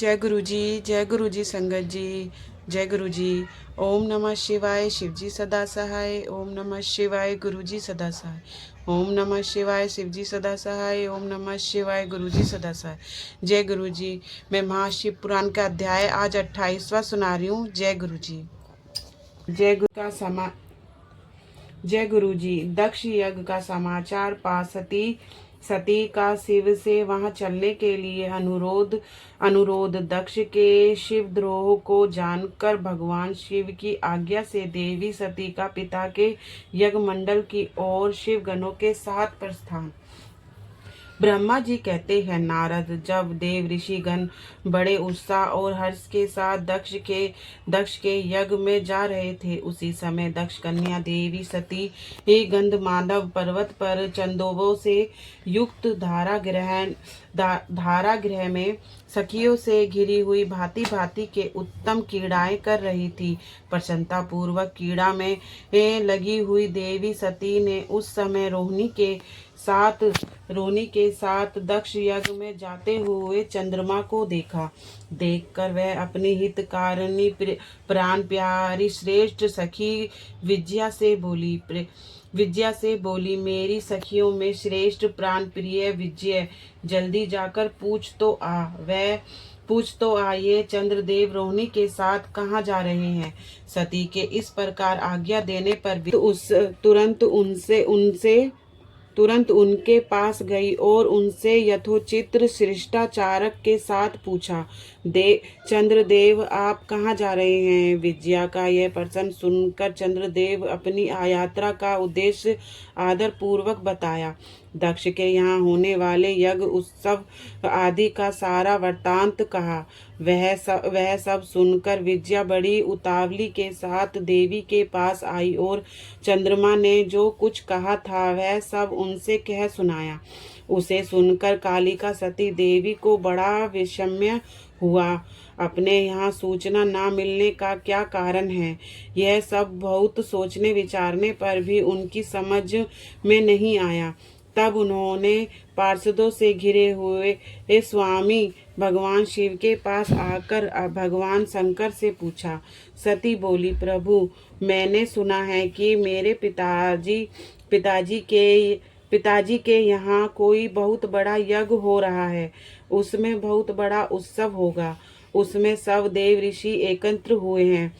जय गुरु जी, जय गुरु जी संगत जी, जय गुरु जी। ओम नमः शिवाय, शिव जी सदा सहाय। ओम नमः शिवाय, गुरु जी सदा सहाय। ओम नमः शिवाय, शिव जी सदा सहाय। ओम नमः शिवाय, गुरु जी सदा सहाय। जय गुरु जी। मैं महाशिव पुराण का अध्याय आज 28वां सुना रही हूँ। जय गुरु जी। जय गुरु का समा जय गुरु जी। दक्ष यज्ञ का समाचार पा सती का शिव से वहां चलने के लिए अनुरोध दक्ष के शिवद्रोह को जानकर भगवान शिव की आज्ञा से देवी सती का पिता के यज्ञ मंडल की ओर शिव गणों के साथ प्रस्थान। ब्रह्मा जी कहते हैं, नारद, जब देव ऋषिगण बड़े उत्साह और हर्ष के साथ दक्ष के यज्ञ में जा रहे थे, उसी समय दक्ष कन्या देवी सती गंधमादव पर्वत पर चंदोबों से युक्त धारागृह में सखियों से घिरी हुई भांति भांति के उत्तम क्रीड़ाएं कर रही थी। प्रसन्नता पूर्वक क्रीड़ा में लगी हुई देवी सती ने उस समय रोनी के साथ दक्ष यज्ञ में जाते हुए चंद्रमा को देखा। देखकर वह अपनी हितकारिणी प्राण प्यारी श्रेष्ठ सखी विजया से बोली, मेरी सखियों में श्रेष्ठ प्राण प्रिय विजय, जल्दी जाकर पूछ तो आ ये चंद्रदेव रोहिणी के साथ कहाँ जा रहे हैं। सती के इस प्रकार आज्ञा देने पर भी तुरंत उनके पास गई और उनसे यथोचित शिष्टाचारक के साथ पूछा, चंद्रदेव आप कहाँ जा रहे हैं। विजया का यह प्रश्न सुनकर चंद्रदेव अपनी यात्रा का उद्देश्य आदर पूर्वक बताया। दक्ष के यहाँ होने वाले यज्ञ उत्सव आदि का सारा वृत्तांत कहा। वह सब सुनकर विजया बड़ी उतावली के साथ देवी के पास आई और चंद्रमा ने जो कुछ कहा था वह सब उनसे कह सुनाया। उसे सुनकर कालिका सती देवी को बड़ा विषम्य हुआ। अपने यहाँ सूचना ना मिलने का क्या कारण है, यह सब बहुत सोचने विचारने पर भी उनकी समझ में नहीं आया। तब उन्होंने पार्षदों से घिरे हुए स्वामी भगवान शिव के पास आकर भगवान शंकर से पूछा। सती बोली, प्रभु, मैंने सुना है कि मेरे पिताजी के यहाँ कोई बहुत बड़ा यज्ञ हो रहा है। उसमें बहुत बड़ा उत्सव होगा। उसमें सब देव ऋषि एकत्र हुए हैं।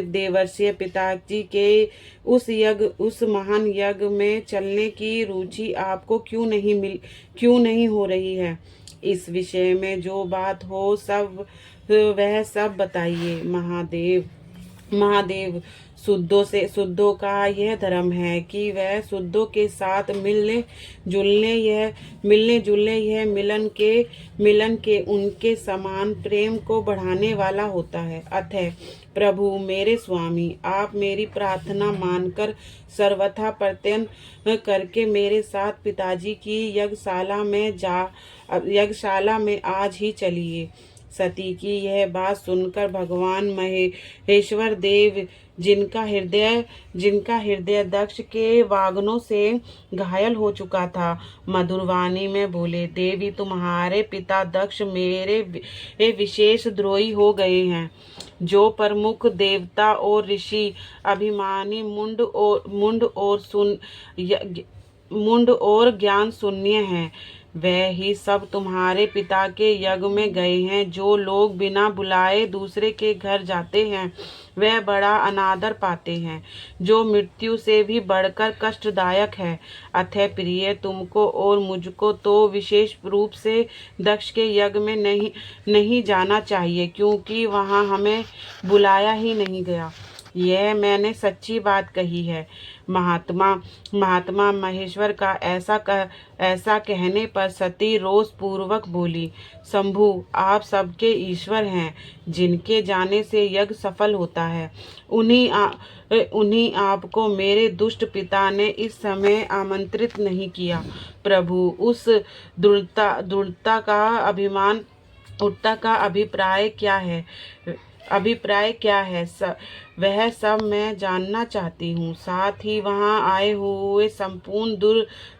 देवर्षि पिताजी के उस महान यज्ञ में चलने की रुचि आपको क्यों नहीं हो रही है। इस विषय में जो बात हो वह सब बताइए। महादेव, शुद्धों का यह धर्म है कि वह शुद्धों के साथ मिलने जुलने यह मिलन के उनके समान प्रेम को बढ़ाने वाला होता है। अतः प्रभु मेरे स्वामी, आप मेरी प्रार्थना मानकर सर्वथा प्रयत्न करके मेरे साथ पिताजी की यज्ञशाला में आज ही चलिए। सती की यह बात सुनकर भगवान महेश्वर देव, जिनका हृदय दक्ष के वागनों से घायल हो चुका था, मधुर वाणी में बोले, देवी, तुम्हारे पिता दक्ष मेरे विशेष द्रोही हो गए हैं। जो प्रमुख देवता और ऋषि अभिमानी मुंड और ज्ञान शून्य हैं, वह ही सब तुम्हारे पिता के यज्ञ में गए हैं। जो लोग बिना बुलाए दूसरे के घर जाते हैं वह बड़ा अनादर पाते हैं, जो मृत्यु से भी बढ़कर कष्टदायक है। अतः प्रिय, तुमको और मुझको तो विशेष रूप से दक्ष के यज्ञ में नहीं जाना चाहिए, क्योंकि वहाँ हमें बुलाया ही नहीं गया। यह मैंने सच्ची बात कही है। महात्मा महेश्वर का ऐसा कहने पर सती रोष पूर्वक बोली, शंभु, आप सबके ईश्वर हैं। जिनके जाने से यज्ञ सफल होता है, उन्हीं आपको मेरे दुष्ट पिता ने इस समय आमंत्रित नहीं किया। प्रभु, उस दृढ़ता का अभिप्राय क्या है। अभिप्राय क्या है, वह सब मैं जानना चाहती हूँ। साथ ही वहाँ आए हुए संपूर्ण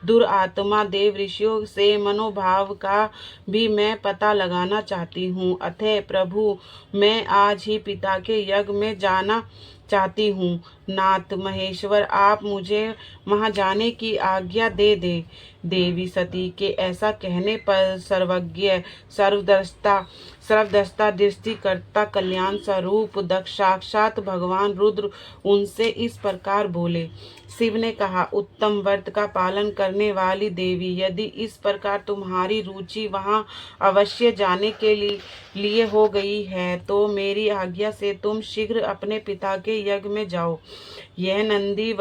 दुरात्मा देव ऋषियों से मनोभाव का भी मैं पता लगाना चाहती हूँ। अतः प्रभु, मैं आज ही पिता के यज्ञ में जाना चाहती हूँ। नाथ महेश्वर, आप मुझे वहाँ जाने की आज्ञा दे दे। देवी सती के ऐसा कहने पर सर्वज्ञ, सर्वद्रष्टा, दृष्टिकर्ता, कल्याण स्वरूप दक्ष साक्षात भगवान रुद्र उनसे इस प्रकार बोले। शिव ने कहा, उत्तम व्रत का पालन करने वाली देवी, यदि इस प्रकार तुम्हारी रुचि वहाँ अवश्य जाने के लिए हो गई है तो मेरी आज्ञा से तुम शीघ्र अपने पिता के यज्ञ में जाओ। यह नंदी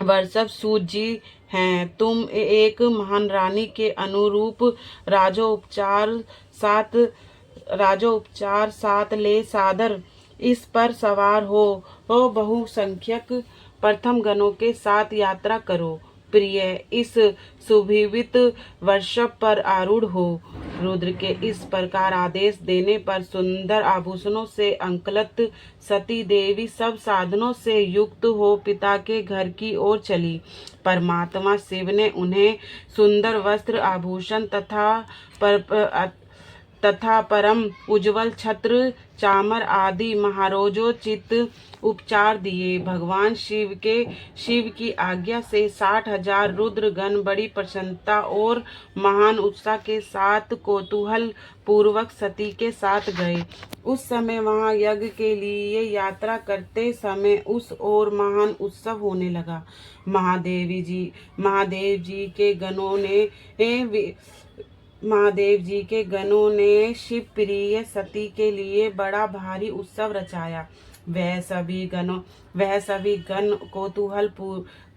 वर्षभ सूत जी हैं। तुम एक महान रानी के अनुरूप राजोपचार साथ ले सादर इस पर सवार हो बहुसंख्यक प्रथम गणों के साथ यात्रा करो। प्रिय, इस सुभिवित वर्षभ पर आरूढ़ हो। रुद्र के इस प्रकार आदेश देने पर सुंदर आभूषणों से अंकलित सती देवी सब साधनों से युक्त हो पिता के घर की ओर चली। परमात्मा शिव ने उन्हें सुंदर वस्त्र, आभूषण तथा परम उज्जवल छत्र चामर आदि महारोजोचित उपचार दिए। भगवान शिव की आज्ञा से 60,000 रुद्रगण बड़ी प्रसन्नता और महान उत्साह के साथ कौतूहल पूर्वक सती के साथ गए। उस समय वहां यज्ञ के लिए यात्रा करते समय उस ओर महान उत्सव होने लगा। महादेव जी के गणों ने शिव प्रिय सती के लिए बड़ा भारी उत्सव रचाया। वह सभी गण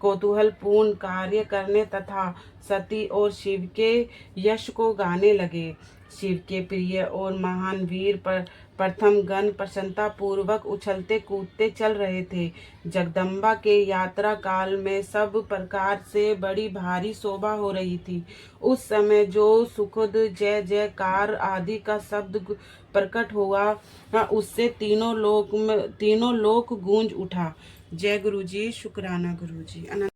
कौतूहलपूर्ण कार्य करने तथा सती और शिव के यश को गाने लगे। शिव के प्रिय और महान वीर प्रथम गण प्रसन्नता पूर्वक उछलते कूदते चल रहे थे। जगदम्बा के यात्रा काल में सब प्रकार से बड़ी भारी शोभा हो रही थी। उस समय जो सुखद जय जयकार आदि का शब्द प्रकट हुआ, उससे तीनों लोक गूंज उठा। जय गुरु जी, शुक्राना गुरु जी।